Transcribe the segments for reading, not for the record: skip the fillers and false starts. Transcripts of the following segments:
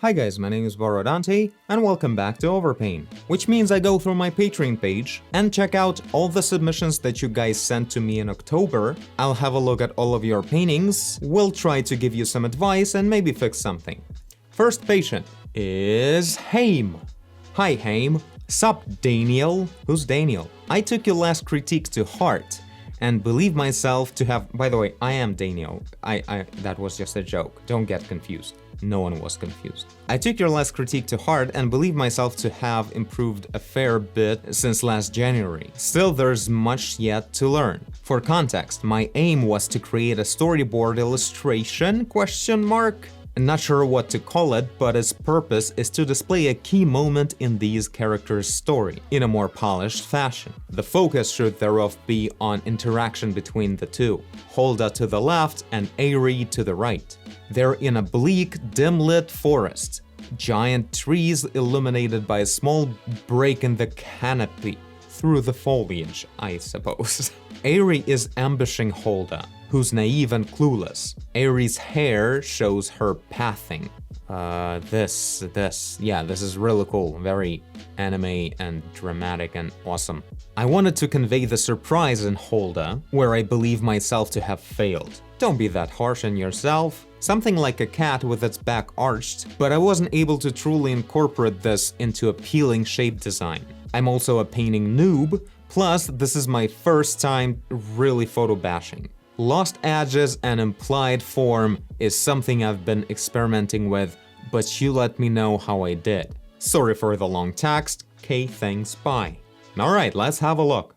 Hi guys, my name is Borodante, and welcome back to Overpaint, which means I go through my Patreon page and check out all the submissions that you guys sent to me in October. I'll have a look at all of your paintings, we'll try to give you some advice and maybe fix something. First patient is Haim. Hi Haim. Sup Daniel? Who's Daniel? I took your last critique to heart and believe myself to have... By the way, I am Daniel. That was just a joke. Don't get confused. No one was confused. I took your last critique to heart and believe myself to have improved a fair bit since last January. Still, there's much yet to learn. For context, my aim was to create a storyboard illustration, ? I'm not sure what to call it, but its purpose is to display a key moment in these characters' story in a more polished fashion. The focus should thereof be on interaction between the two, Holda to the left and Aerie to the right. They're in a bleak, dim-lit forest. Giant trees illuminated by a small break in the canopy. Through the foliage, I suppose. Aerie is ambushing Holda, who's naive and clueless. Aerie's hair shows her pathing. This is really cool. Very anime and dramatic and awesome. I wanted to convey the surprise in Holda, where I believe myself to have failed. Don't be that harsh on yourself. Something like a cat with its back arched, but I wasn't able to truly incorporate this into appealing shape design. I'm also a painting noob, plus this is my first time really photo bashing. Lost edges and implied form is something I've been experimenting with, but you let me know how I did. Sorry for the long text, K thanks, bye. Alright, let's have a look.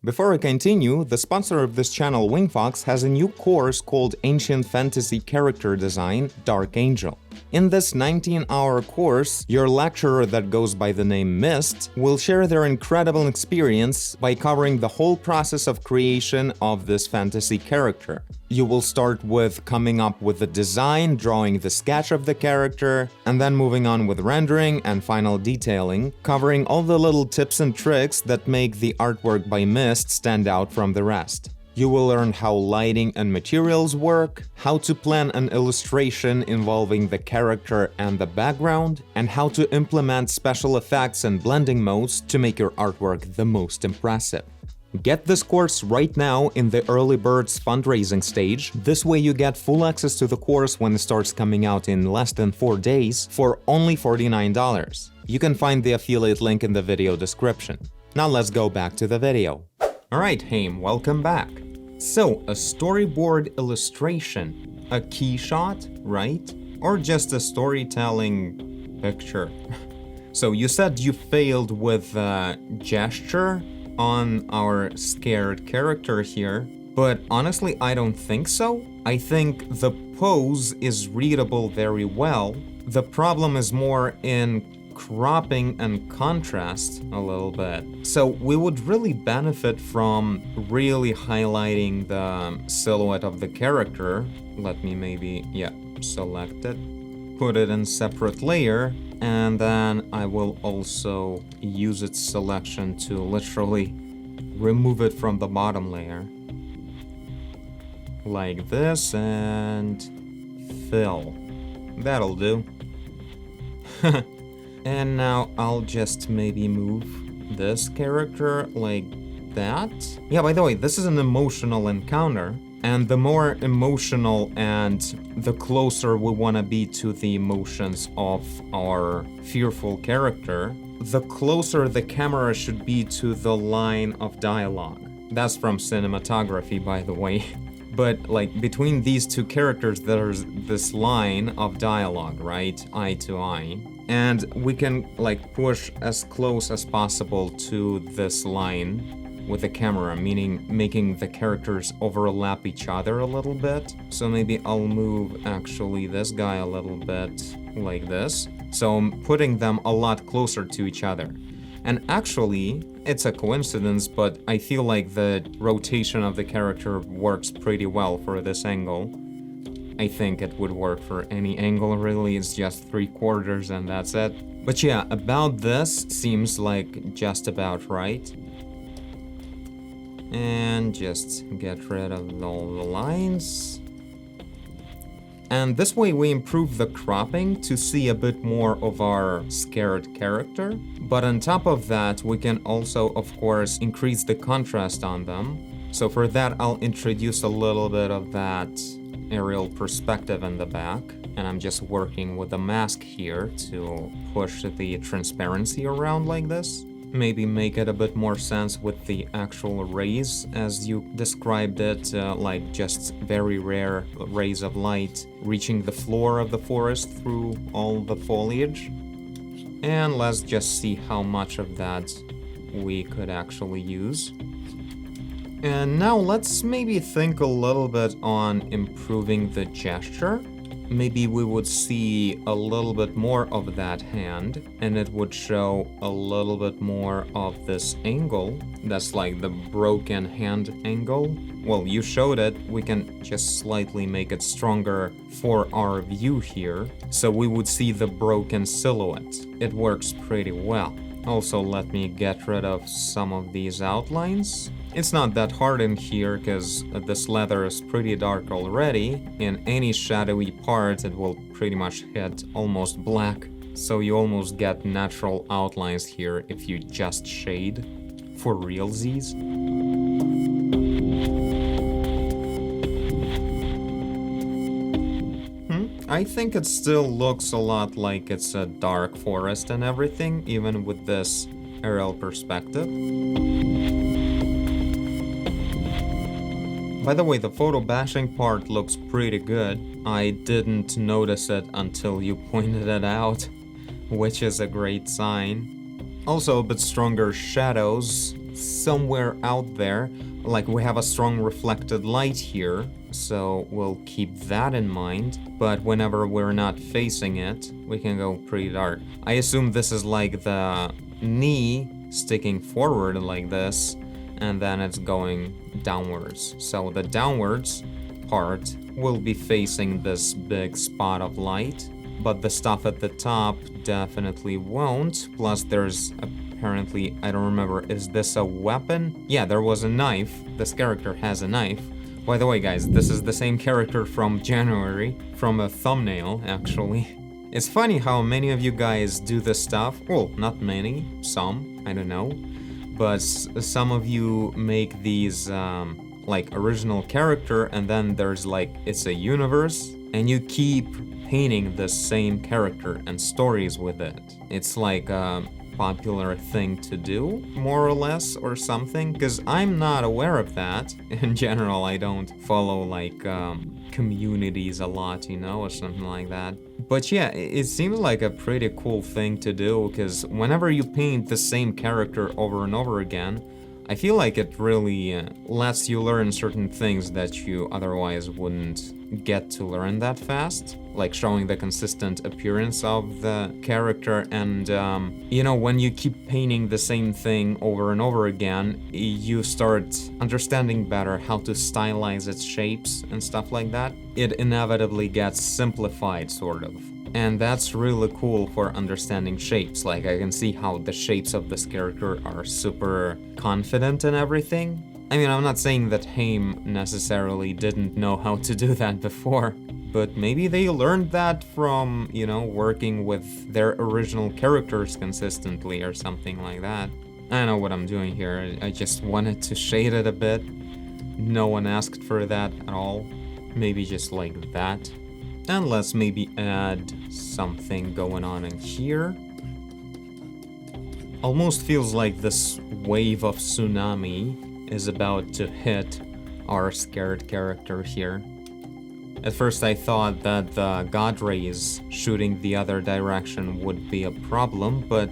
Before I continue, the sponsor of this channel, Wingfox, has a new course called Ancient Fantasy Character Design, Dark Angel. In this 19-hour course, your lecturer that goes by the name Mist will share their incredible experience by covering the whole process of creation of this fantasy character. You will start with coming up with the design, drawing the sketch of the character, and then moving on with rendering and final detailing, covering all the little tips and tricks that make the artwork by Mist stand out from the rest. You will learn how lighting and materials work, how to plan an illustration involving the character and the background, and how to implement special effects and blending modes to make your artwork the most impressive. Get this course right now in the Early Birds fundraising stage. This way you get full access to the course when it starts coming out in less than 4 days for only $49. You can find the affiliate link in the video description. Now let's go back to the video. Alright, Haim, welcome back. So, a storyboard illustration, a key shot, right? Or just a storytelling picture? So you said you failed with gesture on our scared character here, but honestly I don't think so. I think the pose is readable very well. The problem is more in cropping and contrast a little bit. So we would really benefit from really highlighting the silhouette of the character. Let me maybe, select it, put it in separate layer, and then I will also use its selection to literally remove it from the bottom layer. Like this, and fill. That'll do. And now I'll just maybe move this character like that. Yeah, by the way, this is an emotional encounter. And the more emotional and the closer we want to be to the emotions of our fearful character, the closer the camera should be to the line of dialogue. That's from cinematography, by the way. But like between these two characters, there's this line of dialogue, right? Eye to eye. And we can like push as close as possible to this line with the camera, meaning making the characters overlap each other a little bit. So maybe I'll move actually this guy a little bit like this. So I'm putting them a lot closer to each other. And actually, it's a coincidence, but I feel like the rotation of the character works pretty well for this angle. I think it would work for any angle really, it's just 3/4 and that's it. But yeah, about this seems like just about right. And just get rid of all the lines. And this way we improve the cropping to see a bit more of our scared character. But on top of that, we can also, of course, increase the contrast on them. So for that, I'll introduce a little bit of that aerial perspective in the back. And I'm just working with the mask here to push the transparency around like this. Maybe make it a bit more sense with the actual rays as you described it, like just very rare rays of light reaching the floor of the forest through all the foliage. And let's just see how much of that we could actually use. And now let's maybe think a little bit on improving the gesture. Maybe we would see a little bit more of that hand, and it would show a little bit more of this angle. That's like the broken hand angle. Well, you showed it, we can just slightly make it stronger for our view here, so we would see the broken silhouette. It works pretty well. Also, let me get rid of some of these outlines. It's not that hard in here because this leather is pretty dark already. In any shadowy part it will pretty much hit almost black, so you almost get natural outlines here if you just shade for realsies. I think it still looks a lot like it's a dark forest and everything, even with this aerial perspective. By the way, the photo bashing part looks pretty good. I didn't notice it until you pointed it out, which is a great sign. Also a bit stronger shadows somewhere out there, like we have a strong reflected light here, so we'll keep that in mind. But whenever we're not facing it, we can go pretty dark. I assume this is like the knee sticking forward like this, and then it's going downwards. So the downwards part will be facing this big spot of light, but the stuff at the top definitely won't. Plus there's apparently, I don't remember, is this a weapon? Yeah, there was a knife. This character has a knife. By the way, guys, this is the same character from January, from a thumbnail, actually. It's funny how many of you guys do this stuff. Well, not many, some, I don't know. But some of you make these, like, original character, and then there's, like, it's a universe, and you keep painting the same character and stories with it. It's like a popular thing to do, more or less, or something, because I'm not aware of that. In general, I don't follow, like, communities a lot, you know, or something like that. But yeah, it seems like a pretty cool thing to do, because whenever you paint the same character over and over again, I feel like it really lets you learn certain things that you otherwise wouldn't get to learn that fast, like showing the consistent appearance of the character. And you know, when you keep painting the same thing over and over again, you start understanding better how to stylize its shapes and stuff like that. It inevitably gets simplified, sort of. And that's really cool for understanding shapes. Like, I can see how the shapes of this character are super confident and everything. I mean, I'm not saying that Haim necessarily didn't know how to do that before, but maybe they learned that from, you know, working with their original characters consistently or something like that. I know what I'm doing here. I just wanted to shade it a bit. No one asked for that at all. Maybe just like that. And let's maybe add something going on in here. Almost feels like this wave of tsunami is about to hit our scared character here. At first I thought that the god rays shooting the other direction would be a problem, but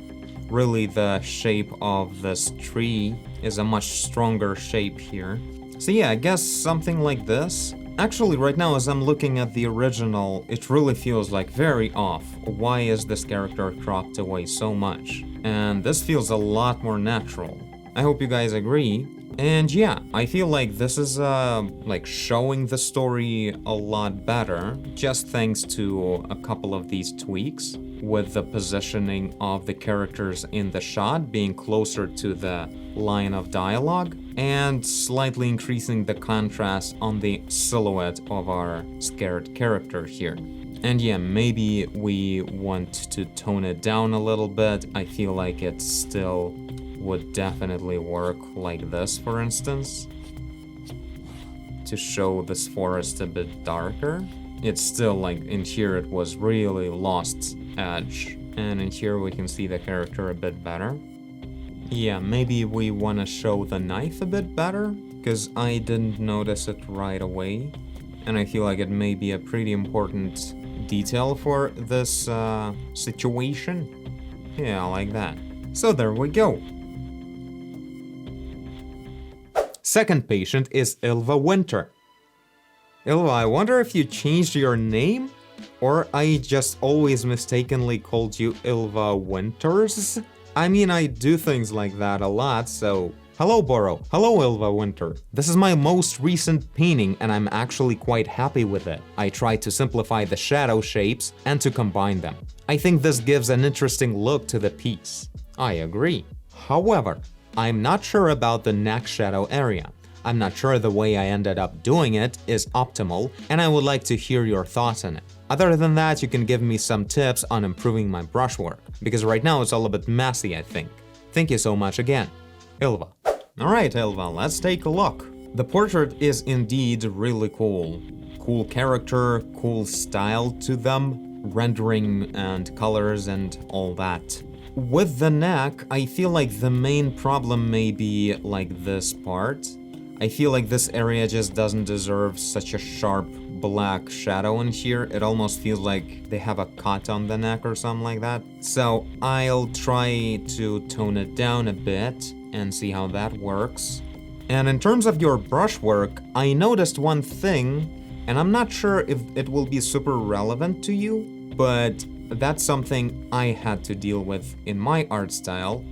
really the shape of this tree is a much stronger shape here. So yeah, I guess something like this. Actually, right now, as I'm looking at the original, it really feels like very off. Why is this character cropped away so much? And this feels a lot more natural. I hope you guys agree. And yeah, I feel like this is like showing the story a lot better, just thanks to a couple of these tweaks, with the positioning of the characters in the shot being closer to the line of dialogue, and slightly increasing the contrast on the silhouette of our scared character here. And yeah, maybe we want to tone it down a little bit. I feel like it still would definitely work like this, for instance, to show this forest a bit darker. It's still like in here it was really lost edge, and in here we can see the character a bit better. Yeah, maybe we want to show the knife a bit better, because I didn't notice it right away, and I feel like it may be a pretty important detail for this situation. Yeah, I like that. So there we go. Second patient is Ylva Winter. Ylva, I wonder if you changed your name? Or I just always mistakenly called you Ylva Winters? I mean, I do things like that a lot, so... Hello, Boro. Hello, Ylva Winter. This is my most recent painting, and I'm actually quite happy with it. I tried to simplify the shadow shapes and to combine them. I think this gives an interesting look to the piece. I agree. However, I'm not sure about the neck shadow area. I'm not sure the way I ended up doing it is optimal, and I would like to hear your thoughts on it. Other than that, you can give me some tips on improving my brushwork, because right now it's all a bit messy, I think. Thank you so much again, Ylva. Alright, Ylva, let's take a look. The portrait is indeed really cool. Cool character, cool style to them, rendering and colors and all that. With the neck, I feel like the main problem may be like this part. I feel like this area just doesn't deserve such a sharp black shadow in here. It almost feels like they have a cut on the neck or something like that. So I'll try to tone it down a bit and see how that works. And in terms of your brushwork, I noticed one thing, and I'm not sure if it will be super relevant to you, but that's something I had to deal with in my art style.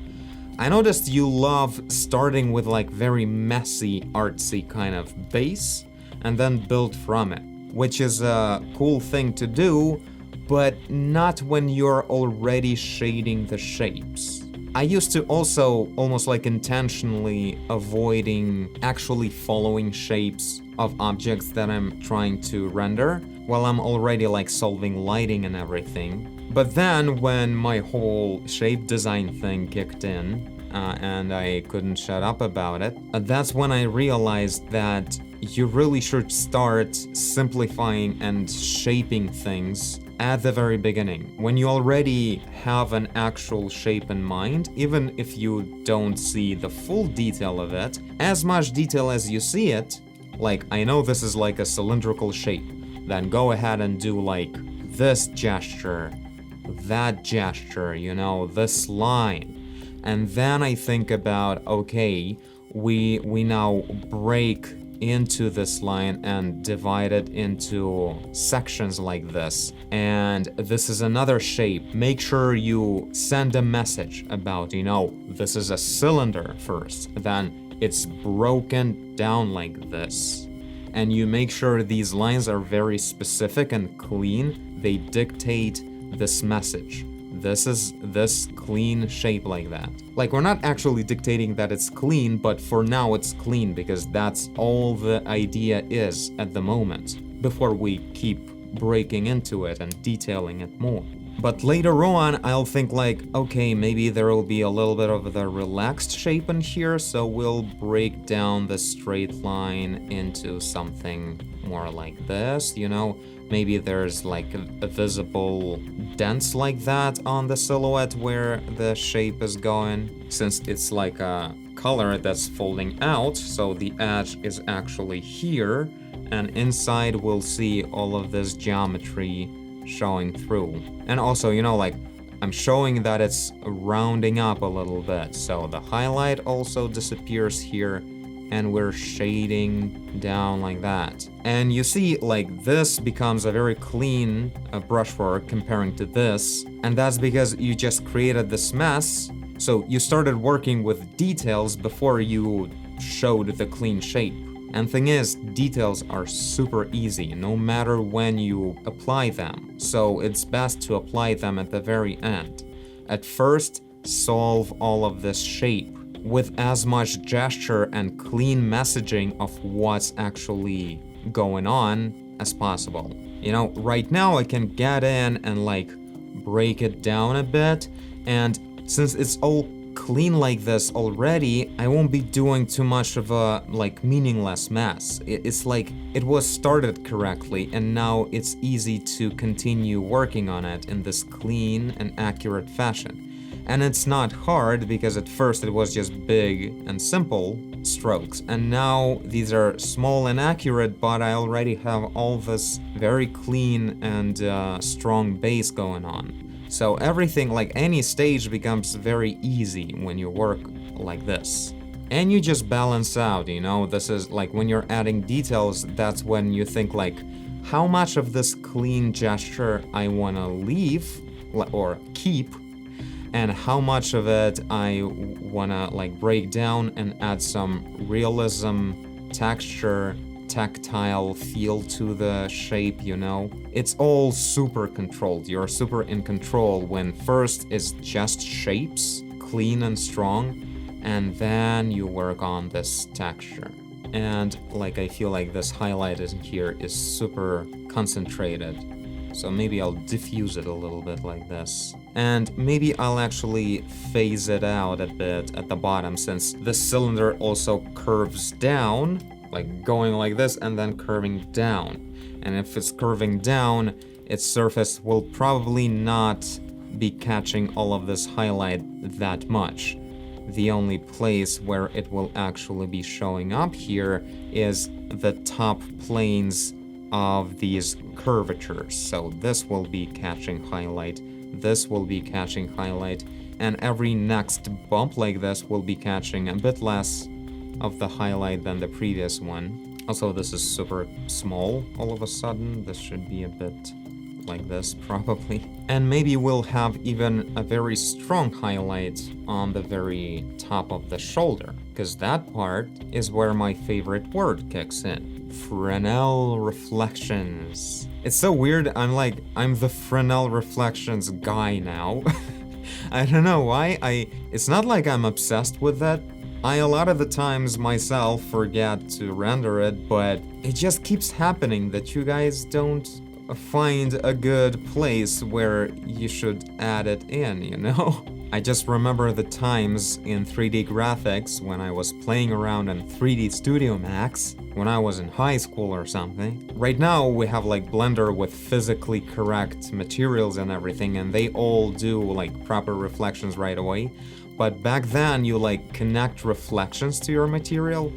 I noticed you love starting with like very messy, artsy kind of base and then build from it, which is a cool thing to do, but not when you're already shading the shapes. I used to also almost like intentionally avoiding actually following shapes of objects that I'm trying to render while I'm already like solving lighting and everything. But then when my whole shape design thing kicked in, and I couldn't shut up about it, that's when I realized that you really should start simplifying and shaping things at the very beginning, when you already have an actual shape in mind, even if you don't see the full detail of it, as much detail as you see it, like I know this is like a cylindrical shape, then go ahead and do like this gesture, that gesture, you know, this line. And then I think about, okay, we now break into this line and divide it into sections like this. And this is another shape. Make sure you send a message about, you know, this is a cylinder first, then it's broken down like this. And you make sure these lines are very specific and clean. They dictate this message. This is this clean shape like that. Like, we're not actually dictating that it's clean, but for now it's clean because that's all the idea is at the moment, before we keep breaking into it and detailing it more. But later on, I'll think like, okay, maybe there will be a little bit of the relaxed shape in here, so we'll break down the straight line into something more like this, you know? Maybe there's like a visible dents like that on the silhouette where the shape is going, since it's like a color that's folding out, so the edge is actually here, and inside we'll see all of this geometry showing through. And also, you know, like, I'm showing that it's rounding up a little bit, so the highlight also disappears here, and we're shading down like that. And you see, like, this becomes a very clean brushwork comparing to this, and that's because you just created this mess. So you started working with details before you showed the clean shape. And thing is, details are super easy, no matter when you apply them, so it's best to apply them at the very end. At first, solve all of this shape with as much gesture and clean messaging of what's actually going on as possible. You know, right now I can get in and like break it down a bit, and since it's all clean like this already, I won't be doing too much of a like meaningless mess. It's like it was started correctly and now it's easy to continue working on it in this clean and accurate fashion. And it's not hard because at first it was just big and simple strokes, and now these are small and accurate, but I already have all this very clean and strong base going on. So everything, like any stage, becomes very easy when you work like this. And you just balance out, you know, this is like when you're adding details, that's when you think like, how much of this clean gesture I wanna leave or keep, and how much of it I wanna like break down and add some realism, texture, tactile feel to the shape, you know? It's all super controlled. You're super in control when first is just shapes, clean and strong, and then you work on this texture. And like I feel like this highlight in here is super concentrated. So maybe I'll diffuse it a little bit like this. And maybe I'll actually phase it out a bit at the bottom, since the cylinder also curves down, like going like this and then curving down. And if it's curving down, its surface will probably not be catching all of this highlight that much. The only place where it will actually be showing up here is the top planes of these curvatures. So this will be catching highlight, this will be catching highlight, and every next bump like this will be catching a bit less of the highlight than the previous one. Also, this is super small all of a sudden. This should be a bit like this probably. And maybe we'll have even a very strong highlight on the very top of the shoulder, because that part is where my favorite word kicks in. Fresnel reflections. It's so weird, I'm the Fresnel reflections guy now. I don't know why, it's not like I'm obsessed with that. I a lot of the times myself forget to render it, but it just keeps happening that you guys don't find a good place where you should add it in, you know? I just remember the times in 3D graphics when I was playing around in 3D Studio Max when I was in high school or something. Right now we have like Blender with physically correct materials and everything, and they all do like proper reflections right away. But back then you like connect reflections to your material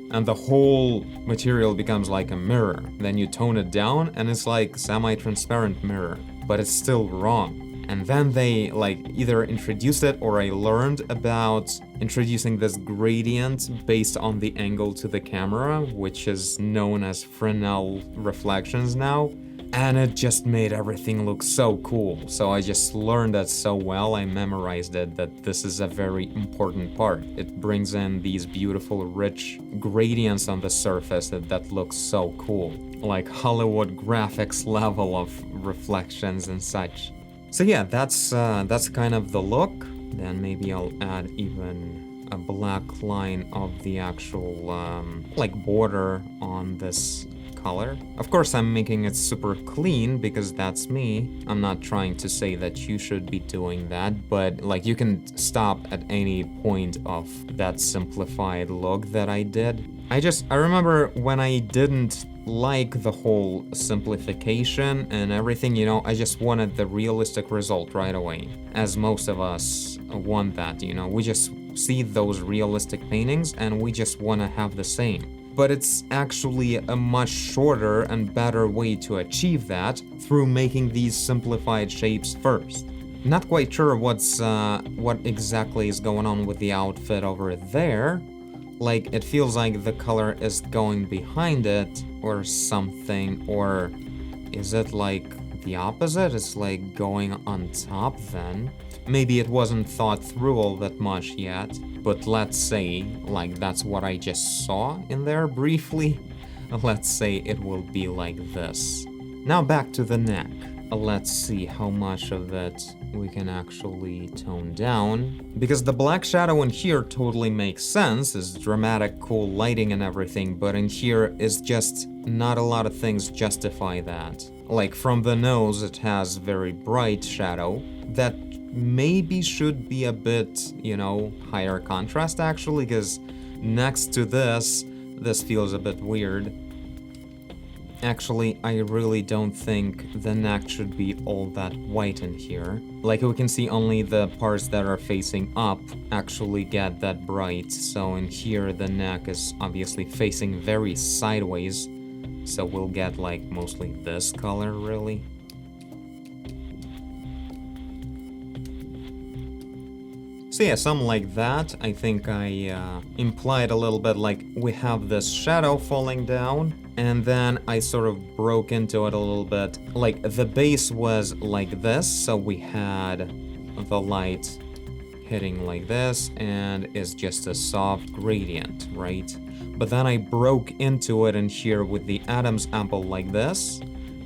and the whole material becomes like a mirror. Then you tone it down and it's like semi-transparent mirror, but it's still wrong. And then they like either introduced it, or I learned about introducing this gradient based on the angle to the camera, which is known as Fresnel reflections now. And it just made everything look so cool. So I just learned that so well, I memorized it, that this is a very important part. It brings in these beautiful, rich gradients on the surface that looks so cool. Like Hollywood graphics level of reflections and such. So yeah, that's kind of the look. Then maybe I'll add even a black line of the actual like border on this color. Of course, I'm making it super clean because that's me. I'm not trying to say that you should be doing that, but like you can stop at any point of that simplified look that I did. I remember when I didn't like the whole simplification and everything, you know, I just wanted the realistic result right away, as most of us want that, you know, we just see those realistic paintings and we just want to have the same. But it's actually a much shorter and better way to achieve that through making these simplified shapes first. Not quite sure what exactly is going on with the outfit over there. Like, it feels like the color is going behind it or something, or is it like the opposite. It's like going on top then. Maybe it wasn't thought through all that much yet, but let's say, like, that's what I just saw in there briefly. Let's say it will be like this. Now back to the neck. Let's see how much of it we can actually tone down. Because the black shadow in here totally makes sense, is dramatic, cool lighting and everything, but in here is just not a lot of things justify that. Like from the nose, it has very bright shadow that maybe should be a bit, you know, higher contrast actually, because next to this feels a bit weird. Actually, I really don't think the neck should be all that white in here. Like we can see only the parts that are facing up actually get that bright. So in here the neck is obviously facing very sideways. So we'll get like mostly this color really. So yeah, something like that. I think I implied a little bit like we have this shadow falling down, and then I sort of broke into it a little bit. Like the base was like this, so we had the light hitting like this, and it's just a soft gradient, right? But then I broke into it in here with the Adam's apple like this,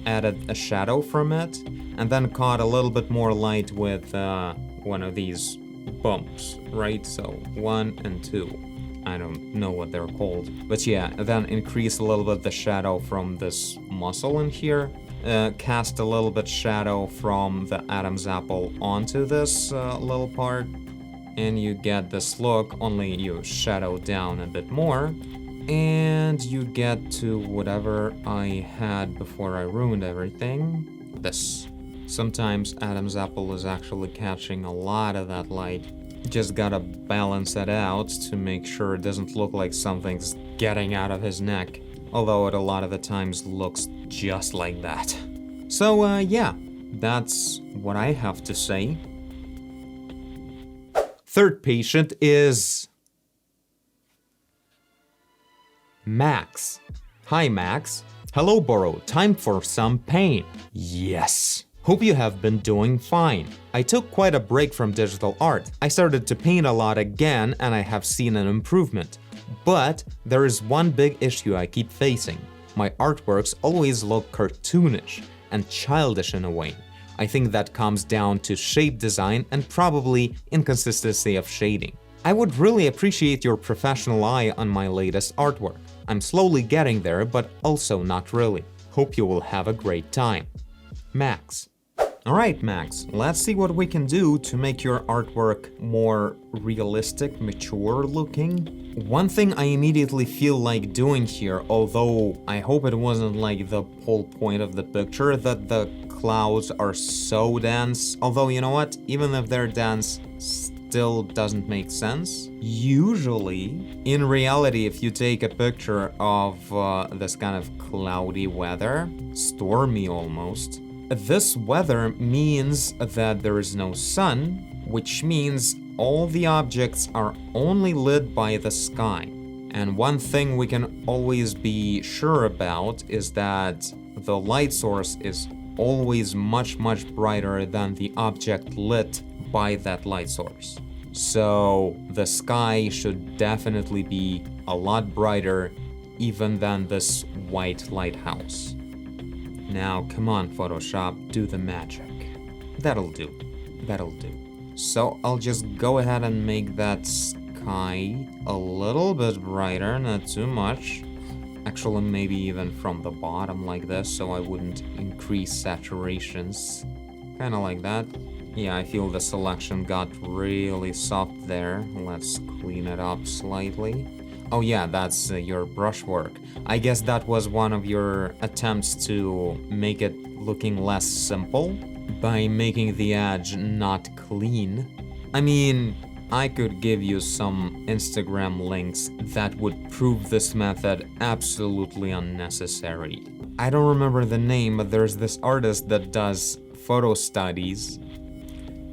added a shadow from it, and then caught a little bit more light with one of these bumps, right? So 1 and 2. I don't know what they're called. But yeah, then increase a little bit the shadow from this muscle in here. Cast a little bit shadow from the Adam's apple onto this little part. And you get this look, only you shadow down a bit more. And you get to whatever I had before I ruined everything. This. Sometimes Adam's apple is actually catching a lot of that light. Just gotta balance it out to make sure it doesn't look like something's getting out of his neck. Although it a lot of the times looks just like that. So yeah, that's what I have to say. Third patient is Max. Hi Max. Hello Burrow, time for some paint. Yes. Hope you have been doing fine. I took quite a break from digital art. I started to paint a lot again and I have seen an improvement. But there is one big issue I keep facing. My artworks always look cartoonish and childish in a way. I think that comes down to shape design and probably inconsistency of shading. I would really appreciate your professional eye on my latest artwork. I'm slowly getting there, but also not really. Hope you will have a great time. Max. Alright Max, let's see what we can do to make your artwork more realistic, mature looking. One thing I immediately feel like doing here, although I hope it wasn't like the whole point of the picture, that the clouds are so dense, although you know what, even if they're dense, still doesn't make sense. Usually, in reality, if you take a picture of this kind of cloudy weather, stormy almost, this weather means that there is no sun, which means all the objects are only lit by the sky. And one thing we can always be sure about is that the light source is always much brighter than the object lit by that light source. So the sky should definitely be a lot brighter even than this white lighthouse. Now, come on, Photoshop, do the magic. That'll do. That'll do. So I'll just go ahead and make that sky a little bit brighter, not too much. Actually, maybe even from the bottom like this, so I wouldn't increase saturations. Kinda like that. Yeah, I feel the selection got really soft there. Let's clean it up slightly. Oh yeah, that's your brushwork. I guess that was one of your attempts to make it looking less simple by making the edge not clean. I mean, I could give you some Instagram links that would prove this method absolutely unnecessary. I don't remember the name, but there's this artist that does photo studies.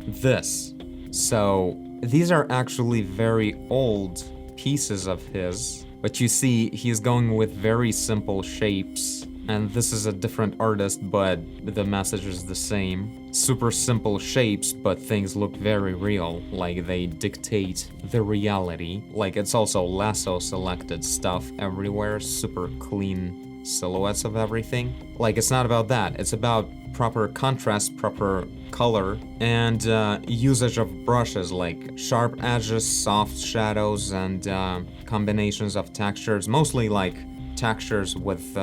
This. So, these are actually very old pieces of his, but you see he's going with very simple shapes And this is a different artist, but the message is the same. Super simple shapes, but things look very real, like they dictate the reality. Like it's also lasso selected stuff everywhere, super clean silhouettes of everything. Like it's not about that, it's about proper contrast, proper color, and usage of brushes like sharp edges, soft shadows, and combinations of textures, mostly like textures with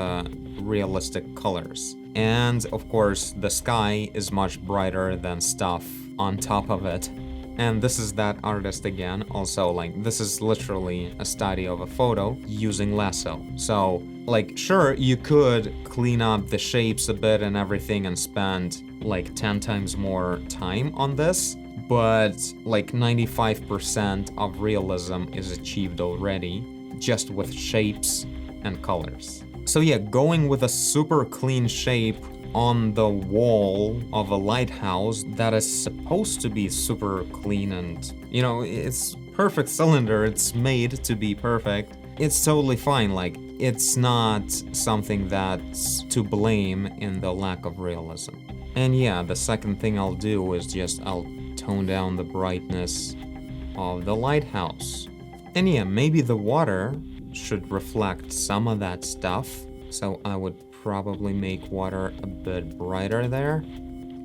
realistic colors. And of course, the sky is much brighter than stuff on top of it. And this is that artist again. Also, like, this is literally a study of a photo using lasso. So, like, sure, you could clean up the shapes a bit and everything and spend like 10 times more time on this, but like 95% of realism is achieved already just with shapes and colors. So yeah, going with a super clean shape on the wall of a lighthouse that is supposed to be super clean and, you know, it's perfect cylinder, it's made to be perfect. It's totally fine, like, it's not something that's to blame in the lack of realism. And yeah, the second thing I'll do is I'll tone down the brightness of the lighthouse. And yeah, maybe the water should reflect some of that stuff, so I would probably make water a bit brighter there.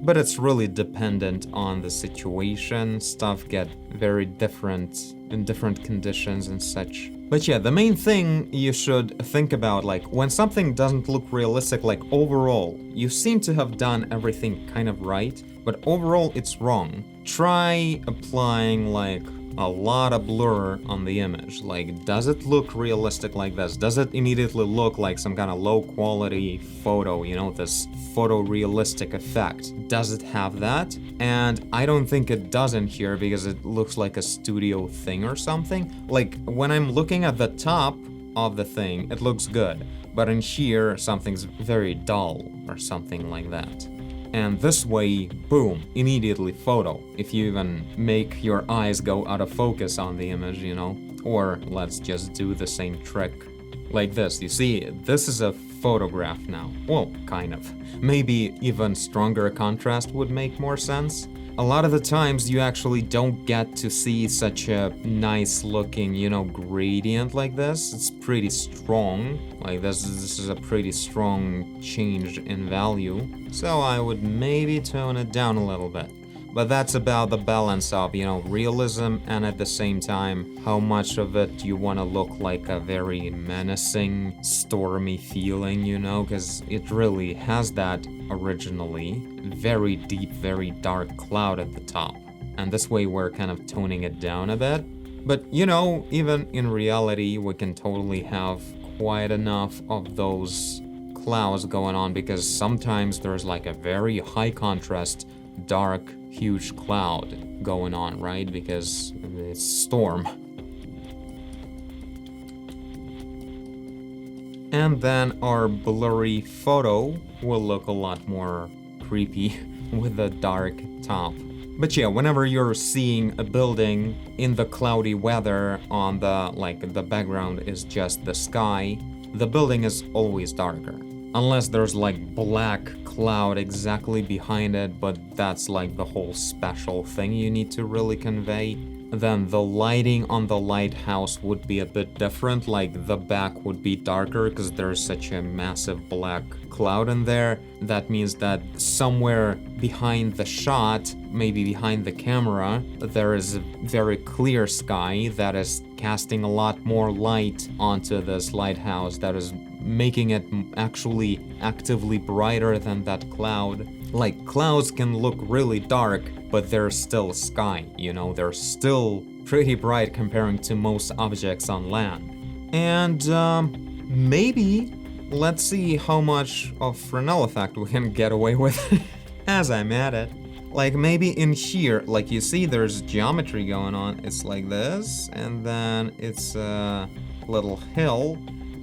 But it's really dependent on the situation. Stuff get very different in different conditions and such. But yeah, the main thing you should think about, like, when something doesn't look realistic, like overall, you seem to have done everything kind of right, but overall it's wrong. Try applying like a lot of blur on the image. Like, does it look realistic like this? Does it immediately look like some kind of low quality photo, you know, this photorealistic effect? Does it have that? And I don't think it does in here because it looks like a studio thing or something. Like, when I'm looking at the top of the thing, it looks good. But in here, something's very dull or something like that. And this way, boom, immediately photo, if you even make your eyes go out of focus on the image, you know? Or let's just do the same trick like this. You see, this is a photograph now. Well, kind of. Maybe even stronger contrast would make more sense. A lot of the times you actually don't get to see such a nice looking, you know, gradient like this. It's pretty strong. Like this is a pretty strong change in value. So I would maybe tone it down a little bit. But that's about the balance of, you know, realism and at the same time, how much of it you want to look like a very menacing, stormy feeling, you know, because it really has that originally. Very deep, very dark cloud at the top. And this way we're kind of toning it down a bit. But, you know, even in reality, we can totally have quite enough of those clouds going on because sometimes there's like a very high contrast, dark, huge cloud going on, right? Because it's storm. And then our blurry photo will look a lot more creepy with a dark top. But yeah, whenever you're seeing a building in the cloudy weather on the background is just the sky, the building is always darker. Unless there's like black cloud exactly behind it, but that's like the whole special thing you need to really convey. Then the lighting on the lighthouse would be a bit different, like the back would be darker because there's such a massive black cloud in there. That means that somewhere behind the shot, maybe behind the camera, there is a very clear sky that is casting a lot more light onto this lighthouse, that is making it actually actively brighter than that cloud. Like, clouds can look really dark, but they're still sky, you know, they're still pretty bright comparing to most objects on land. And maybe let's see how much of Fresnel effect we can get away with as I'm at it. Like, maybe in here, like, you see there's geometry going on. It's like this, and then it's a little hill,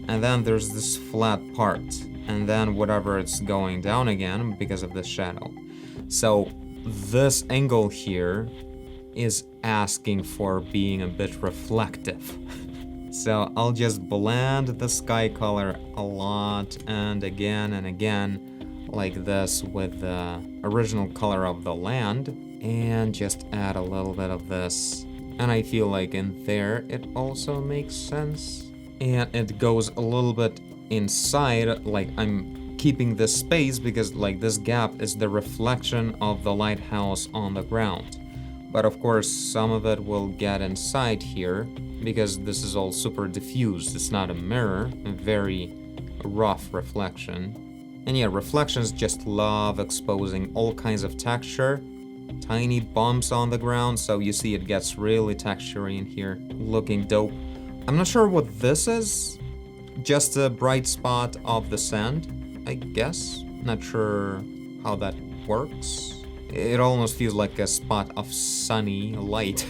and then there's this flat part, and then whatever it's going down again because of the shadow. So this angle here is asking for being a bit reflective. So I'll just blend the sky color a lot and again, like this with the original color of the land, and just add a little bit of this. And I feel like in there it also makes sense. And it goes a little bit inside, like I'm keeping this space because like this gap is the reflection of the lighthouse on the ground. But of course some of it will get inside here because this is all super diffused. It's not a mirror, a very rough reflection. And yeah, reflections just love exposing all kinds of texture, tiny bumps on the ground, so you see it gets really textury in here, looking dope. I'm not sure what this is, just a bright spot of the sand, I guess. Not sure how that works. It almost feels like a spot of sunny light.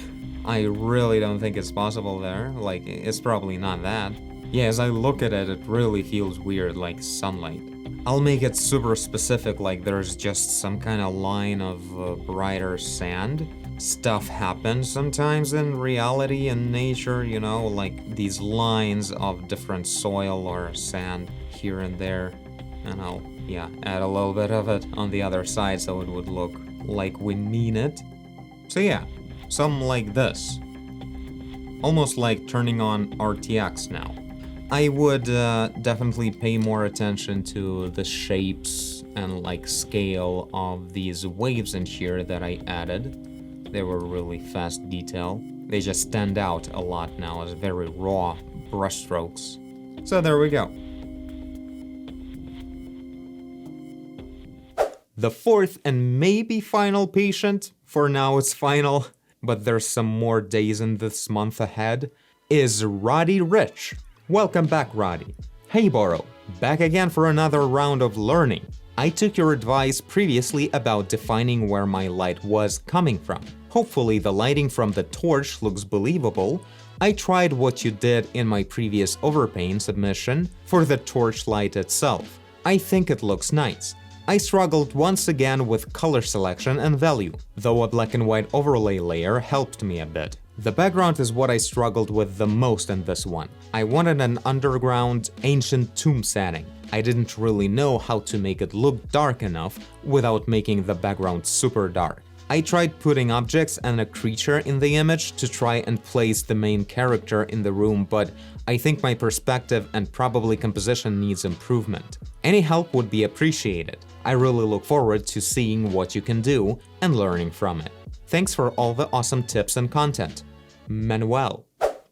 I really don't think it's possible there, like it's probably not that. Yeah, as I look at it, it really feels weird, like sunlight. I'll make it super specific, like there's just some kind of line of brighter sand. Stuff happens sometimes in reality and nature, you know, like these lines of different soil or sand here and there. And I'll, yeah, add a little bit of it on the other side so it would look like we mean it. So yeah, something like this. Almost like turning on RTX now. I would definitely pay more attention to the shapes and like scale of these waves in here that I added. They were really fast detail. They just stand out a lot now as very raw brushstrokes. So there we go. The fourth and maybe final patient, for now it's final, but there's some more days in this month ahead, is Roddy Rich. Welcome back, Roddy. Hey Boro, back again for another round of learning. I took your advice previously about defining where my light was coming from. Hopefully the lighting from the torch looks believable. I tried what you did in my previous Overpaint submission for the torch light itself. I think it looks nice. I struggled once again with color selection and value, though a black and white overlay layer helped me a bit. The background is what I struggled with the most in this one. I wanted an underground, ancient tomb setting. I didn't really know how to make it look dark enough without making the background super dark. I tried putting objects and a creature in the image to try and place the main character in the room, but I think my perspective and probably composition needs improvement. Any help would be appreciated. I really look forward to seeing what you can do and learning from it. Thanks for all the awesome tips and content. Manuel.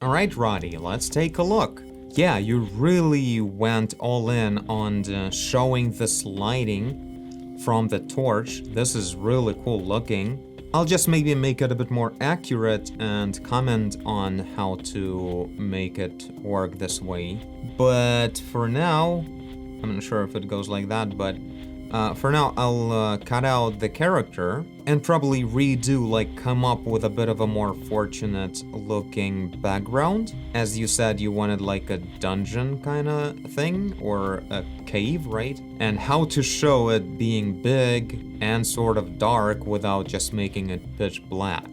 Alright, Roddy, let's take a look. Yeah, you really went all in on showing this lighting from the torch. This is really cool looking. I'll just maybe make it a bit more accurate and comment on how to make it work this way. But for now, I'm not sure if it goes like that, but for now I'll cut out the character and probably redo, like come up with a bit of a more fortunate looking background. As you said, you wanted like a dungeon kind of thing or a cave, right? And how to show it being big and sort of dark without just making it pitch black.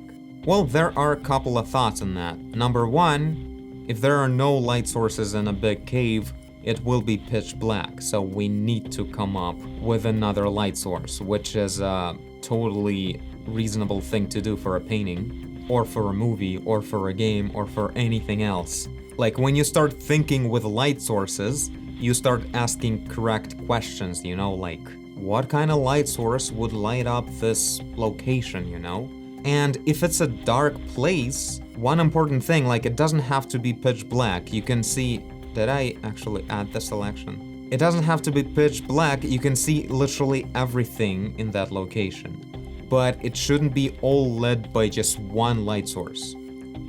Well, there are a couple of thoughts on that. Number one, if there are no light sources in a big cave, it will be pitch black, so we need to come up with another light source, which is a totally reasonable thing to do for a painting, or for a movie, or for a game, or for anything else. Like when you start thinking with light sources, you start asking correct questions, you know, like what kind of light source would light up this location, you know? And if it's a dark place, one important thing, like it doesn't have to be pitch black. You can see, did I actually add the selection? It doesn't have to be pitch black, you can see literally everything in that location. But it shouldn't be all lit by just one light source.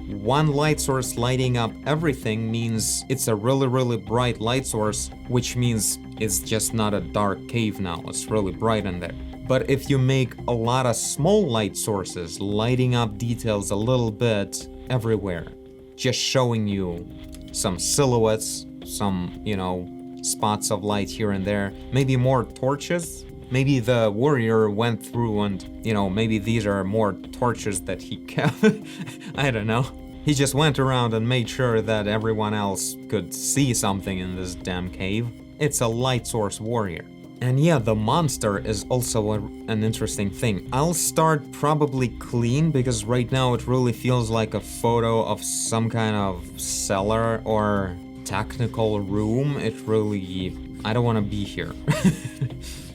One light source lighting up everything means it's a really bright light source, which means it's just not a dark cave now, it's really bright in there. But if you make a lot of small light sources lighting up details a little bit everywhere, just showing you some silhouettes, some, you know, spots of light here and there, maybe more torches. Maybe the warrior went through and, you know, maybe these are more torches that he kept. I don't know. He just went around and made sure that everyone else could see something in this damn cave. It's a light source warrior. And yeah, the monster is also an interesting thing. I'll start probably clean because right now it really feels like a photo of some kind of cellar or technical room. It really... I don't want to be here.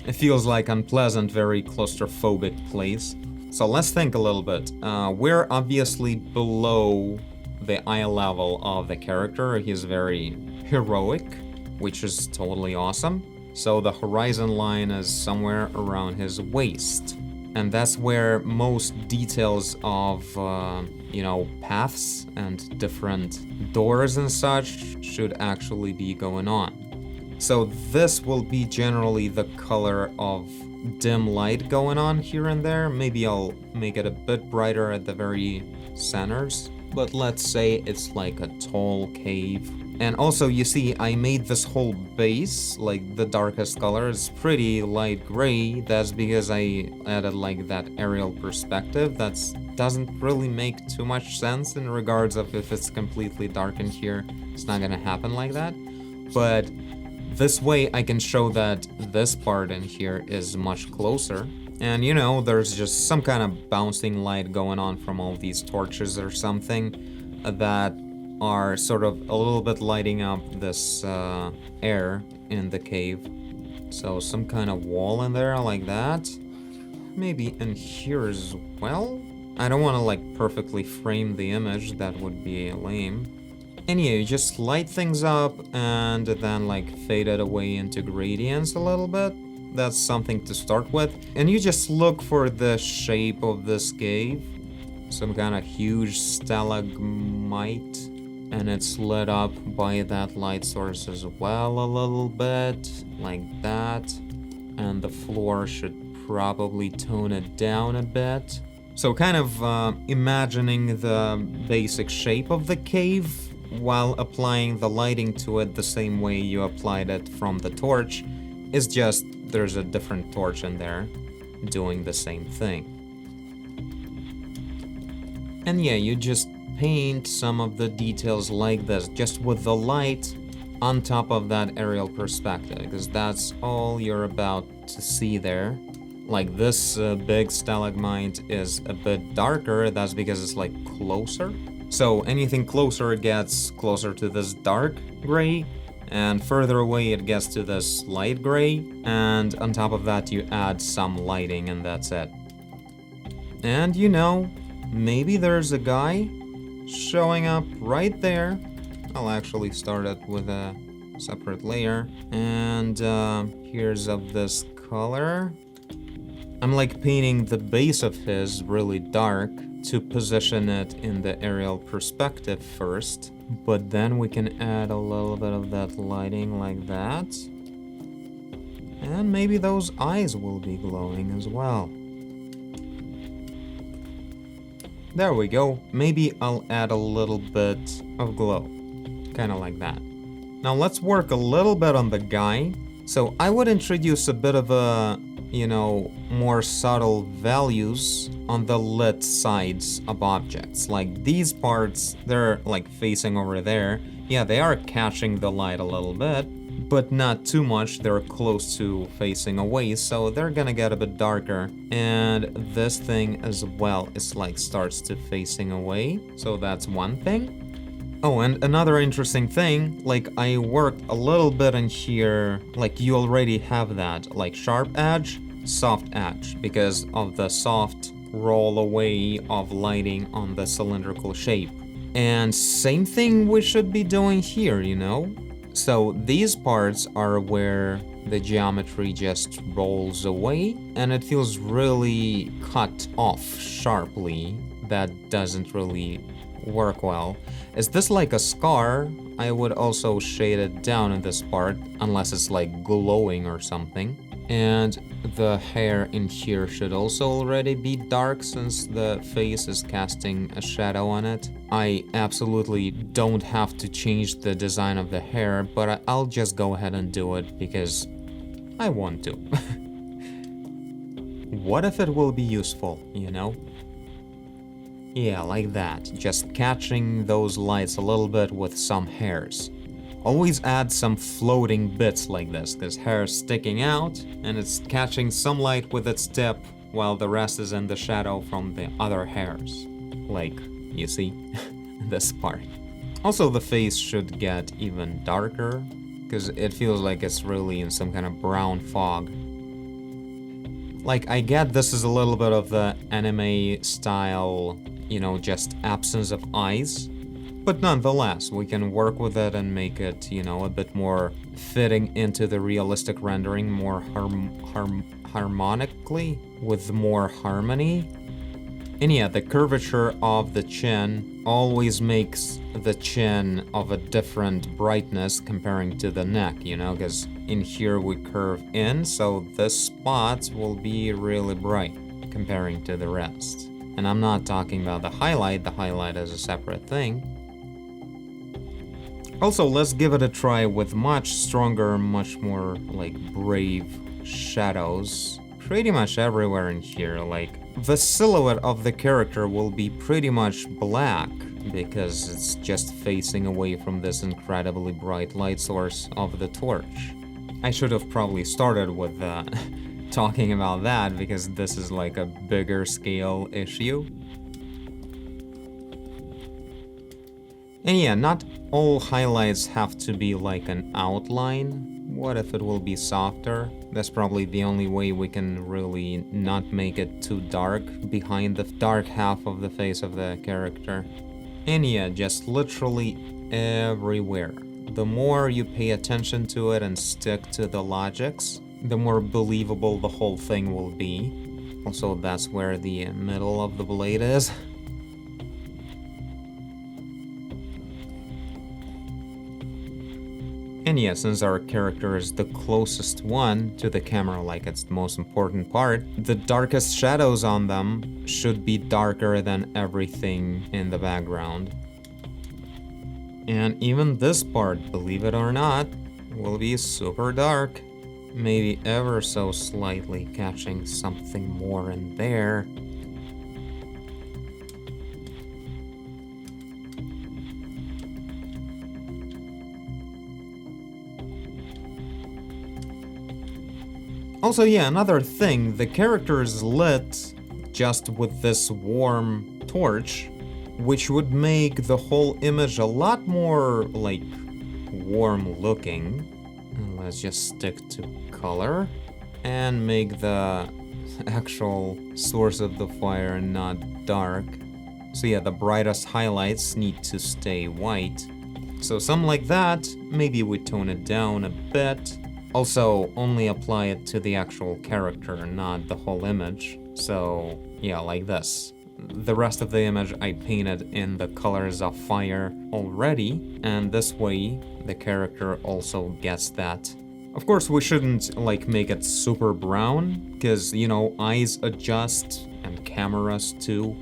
It feels like unpleasant, very claustrophobic place. So let's think a little bit. We're obviously below the eye level of the character. He's very heroic, which is totally awesome. So the horizon line is somewhere around his waist. And that's where most details of, you know, paths and different doors and such should actually be going on. So this will be generally the color of dim light going on here and there. Maybe I'll make it a bit brighter at the very centers. But let's say it's like a tall cave. And also, you see, I made this whole base, like the darkest color, is pretty light gray. That's because I added like that aerial perspective. That doesn't really make too much sense in regards of if it's completely dark in here, it's not gonna happen like that. But this way I can show that this part in here is much closer. And you know, there's just some kind of bouncing light going on from all these torches or something that are sort of a little bit lighting up this air in the cave. So some kind of wall in there like that. Maybe in here as well? I don't want to like perfectly frame the image, that would be lame. And yeah, you just light things up and then like fade it away into gradients a little bit. That's something to start with. And you just look for the shape of this cave. Some kind of huge stalagmite. And it's lit up by that light source as well a little bit. Like that. And the floor should probably tone it down a bit. So kind of imagining the basic shape of the cave while applying the lighting to it the same way you applied it from the torch. It's just there's a different torch in there doing the same thing. And yeah, you just paint some of the details like this, just with the light on top of that aerial perspective, because that's all you're about to see there. Like this big stalagmite is a bit darker, that's because it's like closer. So anything closer gets closer to this dark gray, and further away it gets to this light gray, and on top of that you add some lighting and that's it. And you know, maybe there's a guy showing up right there. I'll actually start it with a separate layer, and here's of this color. I'm like painting the base of his really dark to position it in the aerial perspective first, but then we can add a little bit of that lighting like that. And maybe those eyes will be glowing as well. There we go. Maybe I'll add a little bit of glow. Kind of like that. Now let's work a little bit on the guy. So I would introduce a bit of a, you know, more subtle values on the lit sides of objects. Like these parts, they're like facing over there. Yeah, they are catching the light a little bit, but not too much. They're close to facing away, so they're gonna get a bit darker. And this thing as well is like starts to facing away. So that's one thing. Oh, and another interesting thing, like I worked a little bit in here, like you already have that, like sharp edge, soft edge, because of the soft roll away of lighting on the cylindrical shape. And same thing we should be doing here, you know? So these parts are where the geometry just rolls away and it feels really cut off sharply. That doesn't really work well. Is this like a scar? I would also shade it down in this part, unless it's like glowing or something. And the hair in here should also already be dark since the face is casting a shadow on it. I absolutely don't have to change the design of the hair, but I'll just go ahead and do it because I want to. What if it will be useful, you know? Yeah, like that, just catching those lights a little bit with some hairs. Always add some floating bits like this hair sticking out and it's catching some light with its tip while the rest is in the shadow from the other hairs. Like, you see, this part. Also, the face should get even darker, because it feels like it's really in some kind of brown fog. Like, I get this is a little bit of the anime style, you know, just absence of eyes. But nonetheless, we can work with it and make it, you know, a bit more fitting into the realistic rendering, more harmonically, with more harmony. And yeah, the curvature of the chin always makes the chin of a different brightness comparing to the neck, you know, because in here we curve in, so this spot will be really bright comparing to the rest. And I'm not talking about the highlight is a separate thing. Also, let's give it a try with much stronger, much more, like, brave shadows. Pretty much everywhere in here, like, the silhouette of the character will be pretty much black, because it's just facing away from this incredibly bright light source of the torch. I should have probably started with talking about that, because this is like a bigger scale issue. And yeah, not all highlights have to be like an outline. What if it will be softer? That's probably the only way we can really not make it too dark behind the dark half of the face of the character. And yeah, just literally everywhere. The more you pay attention to it and stick to the logics, the more believable the whole thing will be. Also, that's where the middle of the blade is. And yeah, since our character is the closest one to the camera, like it's the most important part, the darkest shadows on them should be darker than everything in the background. And even this part, believe it or not, will be super dark. Maybe ever so slightly catching something more in there. Also, yeah, another thing, the character is lit just with this warm torch, which would make the whole image a lot more, like, warm looking. And let's just stick to color and make the actual source of the fire not dark. So yeah, the brightest highlights need to stay white. So something like that, maybe we tone it down a bit. Also, only apply it to the actual character, not the whole image. So, yeah, like this. The rest of the image I painted in the colors of fire already, and this way the character also gets that. Of course, we shouldn't, like, make it super brown, because, you know, eyes adjust, and cameras too,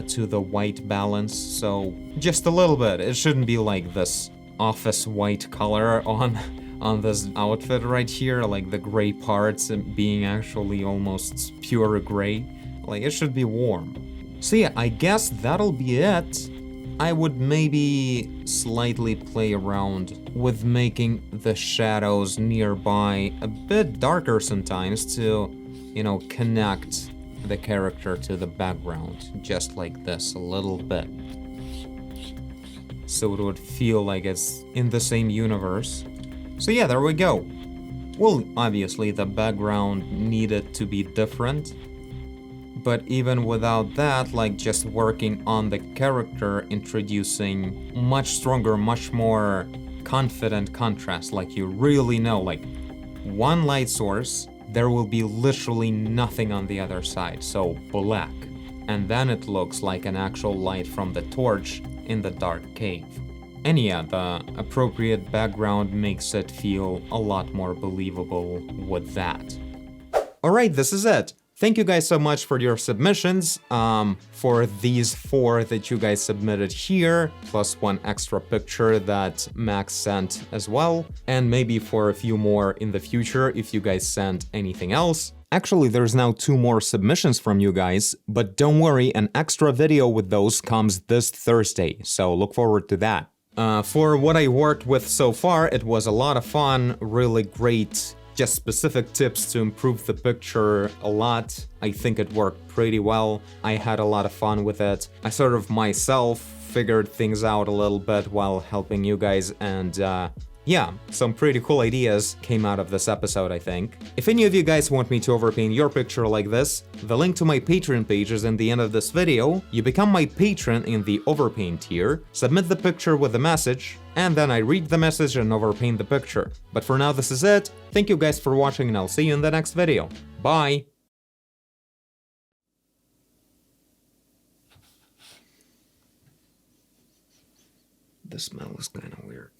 to the white balance, so just a little bit. It shouldn't be like this office white color on this outfit right here, like the gray parts being actually almost pure gray. Like, it should be warm. So yeah, I guess that'll be it. I would maybe slightly play around with making the shadows nearby a bit darker sometimes to, you know, connect the character to the background, just like this, a little bit. So it would feel like it's in the same universe. So yeah, there we go. Well, obviously the background needed to be different, but even without that, like just working on the character, introducing much stronger, much more confident contrast, like you really know, like one light source, there will be literally nothing on the other side, so black. And then it looks like an actual light from the torch in the dark cave. And yeah, the appropriate background makes it feel a lot more believable with that. Alright, this is it. Thank you guys so much for your submissions, for these 4 that you guys submitted here, plus 1 extra picture that Max sent as well, and maybe for a few more in the future if you guys sent anything else. Actually, there's now 2 more submissions from you guys, but don't worry, an extra video with those comes this Thursday, so look forward to that. For what I worked with so far, it was a lot of fun, really great, just specific tips to improve the picture a lot. I think it worked pretty well. I had a lot of fun with it. I sort of myself figured things out a little bit while helping you guys, and yeah, some pretty cool ideas came out of this episode, I think. If any of you guys want me to overpaint your picture like this, the link to my Patreon page is in the end of this video. You become my patron in the overpaint tier, submit the picture with a message, and then I read the message and overpaint the picture. But for now, this is it. Thank you guys for watching, and I'll see you in the next video. Bye! The smell is kinda weird.